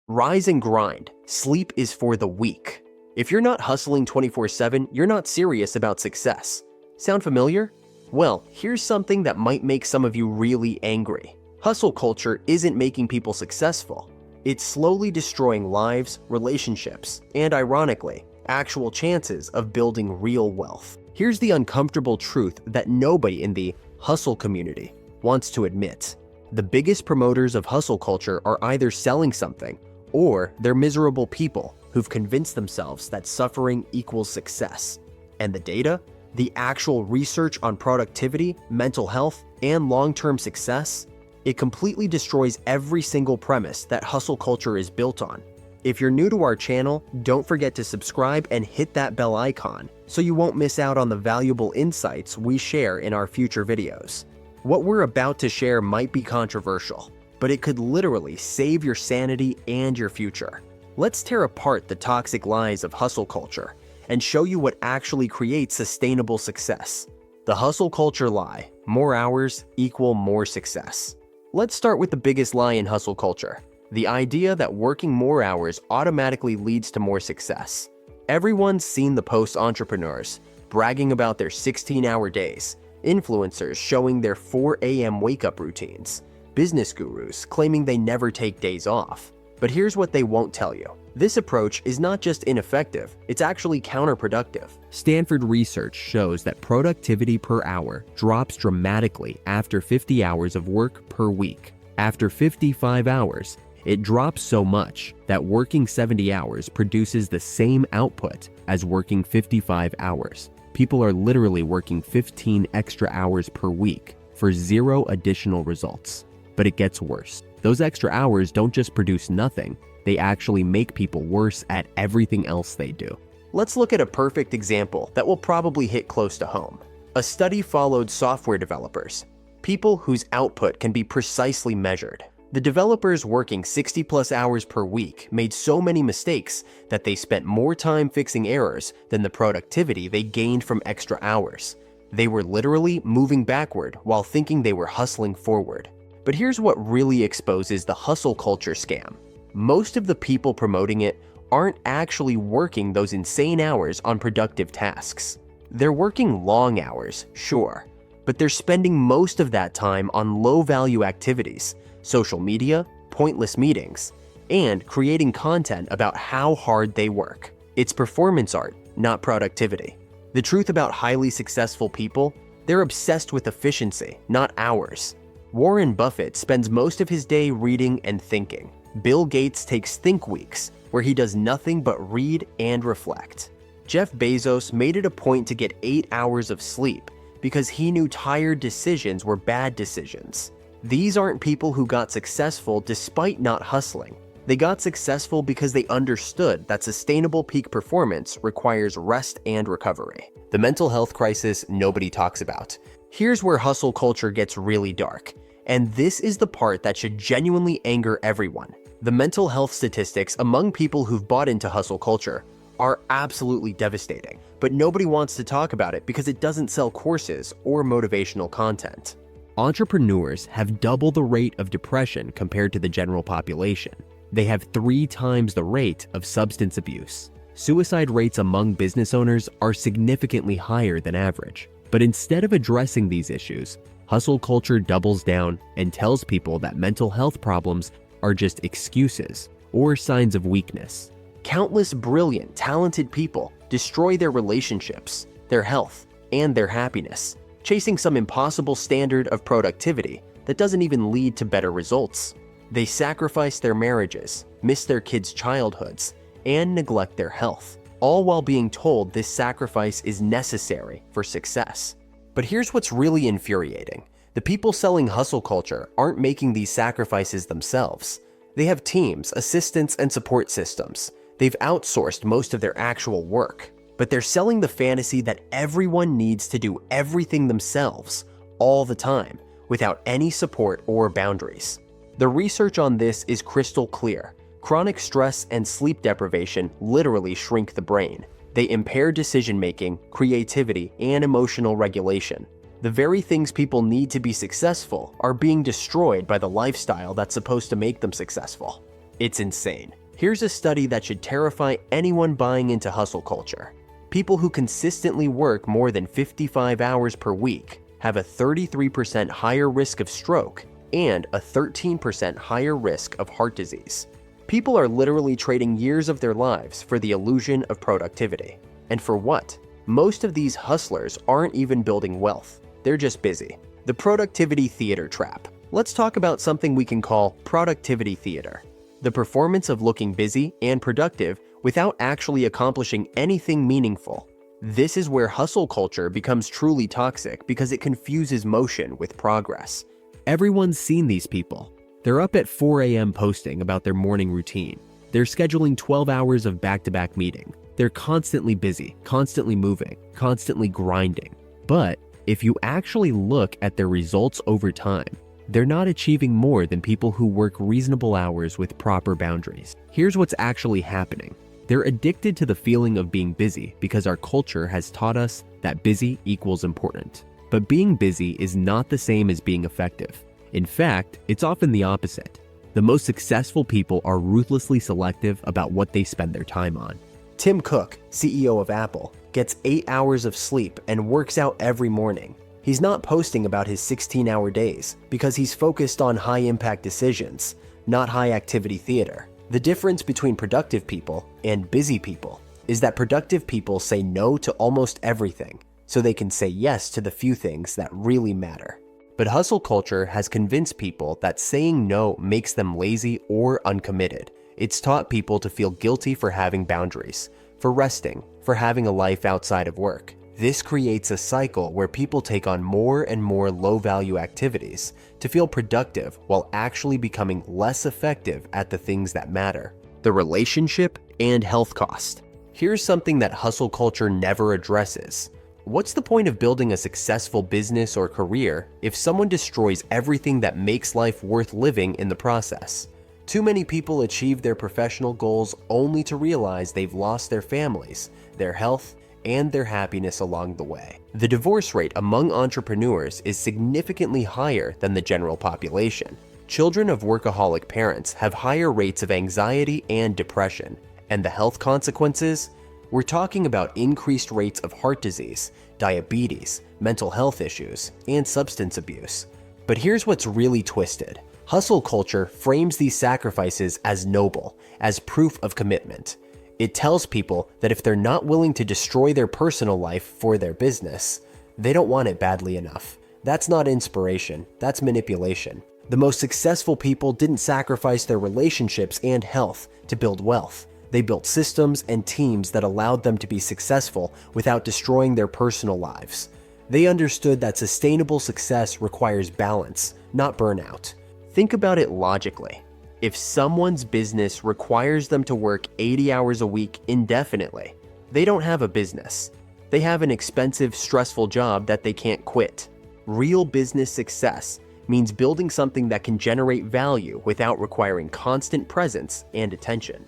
Rise and grind. Sleep is for the weak. If you're not hustling 24/7, you're not serious about success. Sound familiar? Well, here's something that might make some of you really angry. Hustle culture isn't making people successful. It's slowly destroying lives, relationships, and ironically, actual chances of building real wealth. Here's the uncomfortable truth that nobody in the hustle community wants to admit. The biggest promoters of hustle culture are either selling something or they're miserable people who've convinced themselves that suffering equals success. And the data? The actual research on productivity, mental health, and long-term success? It completely destroys every single premise that hustle culture is built on. If you're new to our channel, don't forget to subscribe and hit that bell icon so you won't miss out on the valuable insights we share in our future videos. What we're about to share might be controversial, but it could literally save your sanity and your future. Let's tear apart the toxic lies of hustle culture and show you what actually creates sustainable success. The hustle culture lie: more hours equal more success. Let's start with the biggest lie in hustle culture: the idea that working more hours automatically leads to more success. Everyone's seen the post entrepreneurs bragging about their 16-hour days, influencers showing their 4 a.m. wake-up routines, business gurus claiming they never take days off. But here's what they won't tell you. This approach is not just ineffective, it's actually counterproductive. Stanford research shows that productivity per hour drops dramatically after 50 hours of work per week. After 55 hours, it drops so much that working 70 hours produces the same output as working 55 hours. People are literally working 15 extra hours per week for 0 additional results. But it gets worse. Those extra hours don't just produce nothing, they actually make people worse at everything else they do. Let's look at a perfect example that will probably hit close to home. A study followed software developers, people whose output can be precisely measured. The developers working 60+ hours per week made so many mistakes that they spent more time fixing errors than the productivity they gained from extra hours. They were literally moving backward while thinking they were hustling forward. But here's what really exposes the hustle culture scam. Most of the people promoting it aren't actually working those insane hours on productive tasks. They're working long hours, sure, but they're spending most of that time on low-value activities, social media, pointless meetings, and creating content about how hard they work. It's performance art, not productivity. The truth about highly successful people: they're obsessed with efficiency, not hours. Warren Buffett spends most of his day reading and thinking. Bill Gates takes think weeks, where he does nothing but read and reflect. Jeff Bezos made it a point to get 8 hours of sleep because he knew tired decisions were bad decisions. These aren't people who got successful despite not hustling. They got successful because they understood that sustainable peak performance requires rest and recovery. The mental health crisis nobody talks about. Here's where hustle culture gets really dark. And this is the part that should genuinely anger everyone. The mental health statistics among people who've bought into hustle culture are absolutely devastating, but nobody wants to talk about it because it doesn't sell courses or motivational content. Entrepreneurs have double the rate of depression compared to the general population. They have 3 times the rate of substance abuse. Suicide rates among business owners are significantly higher than average. But instead of addressing these issues, hustle culture doubles down and tells people that mental health problems are just excuses or signs of weakness. Countless brilliant, talented people destroy their relationships, their health, and their happiness, chasing some impossible standard of productivity that doesn't even lead to better results. They sacrifice their marriages, miss their kids' childhoods, and neglect their health, all while being told this sacrifice is necessary for success. But here's what's really infuriating. The people selling hustle culture aren't making these sacrifices themselves. They have teams, assistants, and support systems. They've outsourced most of their actual work. But they're selling the fantasy that everyone needs to do everything themselves, all the time, without any support or boundaries. The research on this is crystal clear. Chronic stress and sleep deprivation literally shrink the brain. They impair decision-making, creativity, and emotional regulation. The very things people need to be successful are being destroyed by the lifestyle that's supposed to make them successful. It's insane. Here's a study that should terrify anyone buying into hustle culture. People who consistently work more than 55 hours per week have a 33% higher risk of stroke and a 13% higher risk of heart disease. People are literally trading years of their lives for the illusion of productivity. And for what? Most of these hustlers aren't even building wealth. They're just busy. The productivity theater trap. Let's talk about something we can call productivity theater. The performance of looking busy and productive without actually accomplishing anything meaningful. This is where hustle culture becomes truly toxic because it confuses motion with progress. Everyone's seen these people. They're up at 4 a.m. posting about their morning routine. They're scheduling 12 hours of back-to-back meeting. They're constantly busy, constantly moving, constantly grinding. But if you actually look at their results over time, they're not achieving more than people who work reasonable hours with proper boundaries. Here's what's actually happening. They're addicted to the feeling of being busy because our culture has taught us that busy equals important. But being busy is not the same as being effective. In fact, it's often the opposite. The most successful people are ruthlessly selective about what they spend their time on. Tim Cook, CEO of Apple, gets 8 hours of sleep and works out every morning. He's not posting about his 16-hour days because he's focused on high-impact decisions, not high-activity theater. The difference between productive people and busy people is that productive people say no to almost everything, so they can say yes to the few things that really matter. But hustle culture has convinced people that saying no makes them lazy or uncommitted. It's taught people to feel guilty for having boundaries, for resting, for having a life outside of work. This creates a cycle where people take on more and more low-value activities to feel productive while actually becoming less effective at the things that matter. The relationship and health cost. Here's something that hustle culture never addresses. What's the point of building a successful business or career if someone destroys everything that makes life worth living in the process? Too many people achieve their professional goals only to realize they've lost their families, their health, and their happiness along the way. The divorce rate among entrepreneurs is significantly higher than the general population. Children of workaholic parents have higher rates of anxiety and depression. And the health consequences? We're talking about increased rates of heart disease, diabetes, mental health issues, and substance abuse. But here's what's really twisted. Hustle culture frames these sacrifices as noble, as proof of commitment. It tells people that if they're not willing to destroy their personal life for their business, they don't want it badly enough. That's not inspiration, that's manipulation. The most successful people didn't sacrifice their relationships and health to build wealth. They built systems and teams that allowed them to be successful without destroying their personal lives. They understood that sustainable success requires balance, not burnout. Think about it logically. If someone's business requires them to work 80 hours a week indefinitely, they don't have a business. They have an expensive, stressful job that they can't quit. Real business success means building something that can generate value without requiring constant presence and attention.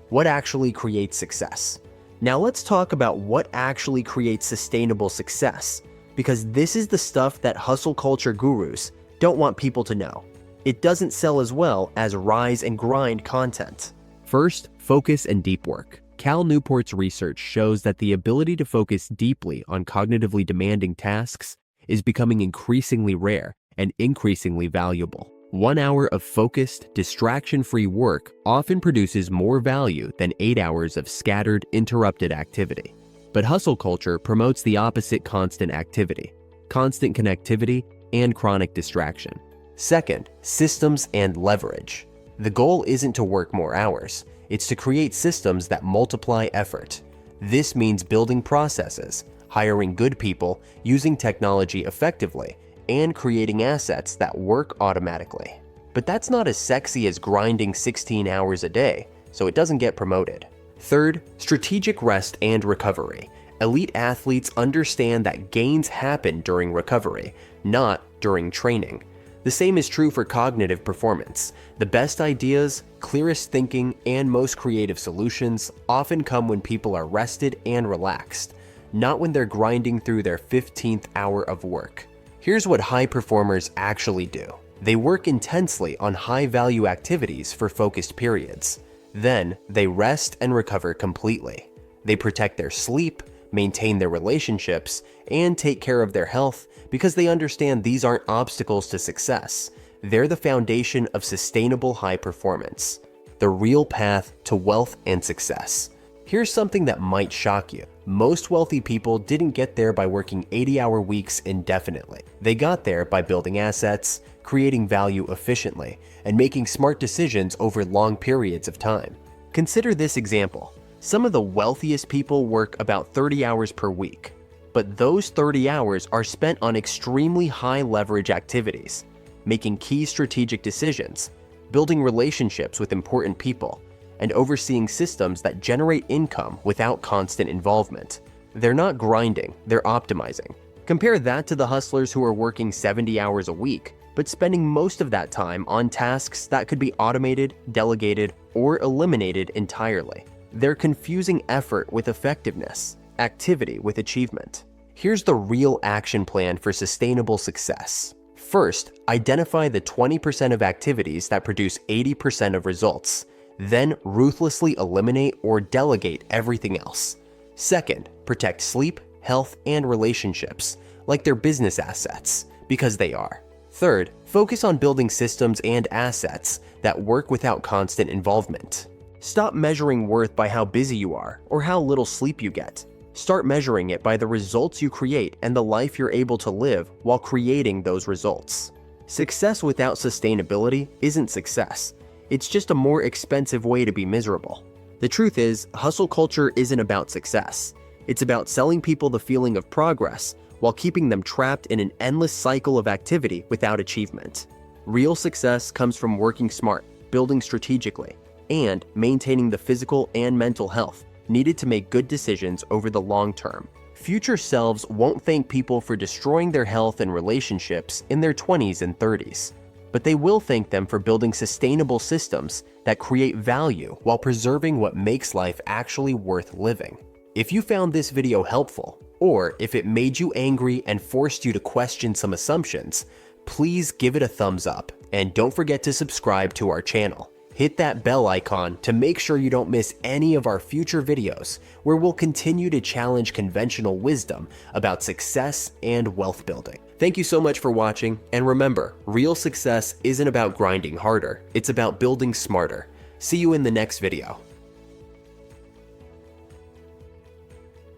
What actually creates success? Now let's talk about what actually creates sustainable success, because this is the stuff that hustle culture gurus don't want people to know. It doesn't sell as well as rise and grind content. First, focus and deep work. Cal Newport's research shows that the ability to focus deeply on cognitively demanding tasks is becoming increasingly rare and increasingly valuable. 1 hour of focused, distraction-free work often produces more value than 8 hours of scattered, interrupted activity. But hustle culture promotes the opposite: constant activity, constant connectivity, and chronic distraction. Second, systems and leverage. The goal isn't to work more hours, it's to create systems that multiply effort. This means building processes, hiring good people, using technology effectively, and creating assets that work automatically. But that's not as sexy as grinding 16 hours a day, so it doesn't get promoted. Third, strategic rest and recovery. Elite athletes understand that gains happen during recovery, not during training. The same is true for cognitive performance. The best ideas, clearest thinking, and most creative solutions often come when people are rested and relaxed, not when they're grinding through their 15th hour of work. Here's what high performers actually do. They work intensely on high-value activities for focused periods. Then, they rest and recover completely. They protect their sleep, maintain their relationships, and take care of their health because they understand these aren't obstacles to success. They're the foundation of sustainable high performance, the real path to wealth and success. Here's something that might shock you. Most wealthy people didn't get there by working 80-hour weeks indefinitely. They got there by building assets, creating value efficiently, and making smart decisions over long periods of time. Consider this example. Some of the wealthiest people work about 30 hours per week, but those 30 hours are spent on extremely high leverage activities, making key strategic decisions, building relationships with important people, and overseeing systems that generate income without constant involvement. They're not grinding, they're optimizing. Compare that to the hustlers who are working 70 hours a week, but spending most of that time on tasks that could be automated, delegated, or eliminated entirely. They're confusing effort with effectiveness, activity with achievement. Here's the real action plan for sustainable success. First, identify the 20% of activities that produce 80% of results. Then ruthlessly eliminate or delegate everything else. Second, protect sleep, health, and relationships, like they're business assets, because they are. Third, focus on building systems and assets that work without constant involvement. Stop measuring worth by how busy you are or how little sleep you get. Start measuring it by the results you create and the life you're able to live while creating those results. Success without sustainability isn't success. It's just a more expensive way to be miserable. The truth is, hustle culture isn't about success. It's about selling people the feeling of progress while keeping them trapped in an endless cycle of activity without achievement. Real success comes from working smart, building strategically, and maintaining the physical and mental health needed to make good decisions over the long term. Future selves won't thank people for destroying their health and relationships in their 20s and 30s, but they will thank them for building sustainable systems that create value while preserving what makes life actually worth living. If you found this video helpful, or if it made you angry and forced you to question some assumptions, please give it a thumbs up and don't forget to subscribe to our channel. Hit that bell icon to make sure you don't miss any of our future videos where we'll continue to challenge conventional wisdom about success and wealth building. Thank you so much for watching, and remember, real success isn't about grinding harder, it's about building smarter. See you in the next video.